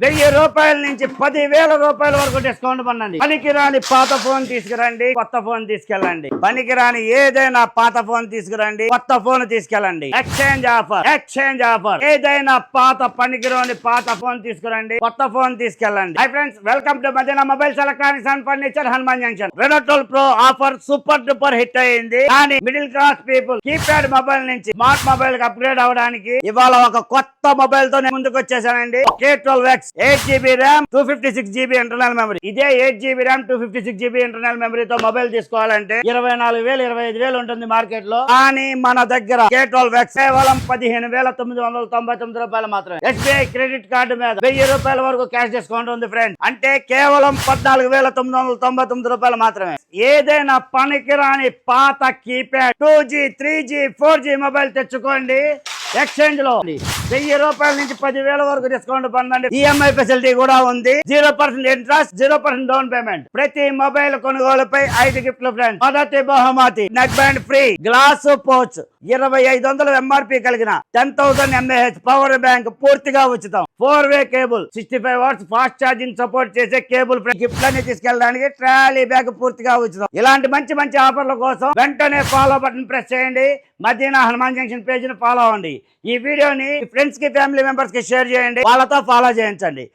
1000 రూపాయల నుంచి 10,000 రూపాయల వరకు డిస్కౌంట్ పన్నండి. పనికిరాని పాత ఫోన్ తీసుకురండి, కొత్త ఫోన్ తీసుకెళ్ళండి. పనికిరాని ఏదైనా పాత ఫోన్ తీసుకురండి, కొత్త ఫోన్ తీసుకెళ్ళండి. ఎక్స్చేంజ్ ఆఫర్ ఏదైనా పనికిరాని పాత ఫోన్ తీసుకురండి, కొత్త ఫోన్ తీసుకెళ్ళండి. Hi friends, welcome to Madina mobiles, electronics and furniture, Hanuman junction. Reno 12 pro offer super duper hit అయింది. కానీ middle class people keypad mobile నుంచి స్మార్ట్ మొబైల్ కి అప్గ్రేడ్ అవడానికి ఇవాళ ఒక కొత్త మొబైల్ తో ముందుకు వచ్చేసానండి. K12X 8GB RAM 256GB internal memory. ఇదే 8GB RAM 256GB internal మెమరీతో mobile తీసుకోవాలంటే 24,000 25,000 ఉంటుంది మార్కెట్ లో. కానీ మన దగ్గర K12X కేవలం 15,999 రూపాయలు మాత్రమే. SBI క్రెడిట్ కార్డు మీద 1000 రూపాయల వరకు క్యాష్ డిస్కౌంట్ ఉంది ఫ్రెండ్. అంటే కేవలం 14,999 రూపాయలు మాత్రమే. ఏదైనా పనికిరాని పాత keypad 2G 3G 4G mobile తెచ్చుకోండి. ఎక్స్చేంజ్ లో 1000 రూపాయల నుంచి 10,000 వరకు డిస్కౌంట్ పొందండి. ఈఎంఐ ఫెసిలిటీ కూడా ఉంది. 0% ఇంట్రెస్ట్, 0% డౌన్ పేమెంట్. ప్రతి మొబైల్ కొనుగోలుపై 5 గిఫ్ట్లు ఫ్రెండ్స్. మొదటి బహుమతి neck band free, glass pouch 2,500 MRP కలిగిన 10,000 mAh పవర్ బ్యాంక్ పూర్తిగా ఉచితం. 4-way cable, 65 watts fast charging support చేసే కేబుల్. గిఫ్ట్లన్నీ తీసుకెళ్ళడానికి ట్రాలీ బ్యాగ్ పూర్తిగా ఉచితం. ఇలాంటి మంచి మంచి ఆఫర్ల కోసం వెంటనే ఫాలో బటన్ ప్రెస్ చేయండి. మదీనా హనుమాన్ జంక్షన్ పేజ్ ని ఫాలో అవ్వండి. ఈ వీడియోని ఫ్రెండ్స్ కి, ఫ్యామిలీ మెంబర్స్ కి షేర్ చేయండి. వాళ్ళతో ఫాలో చేయించండి.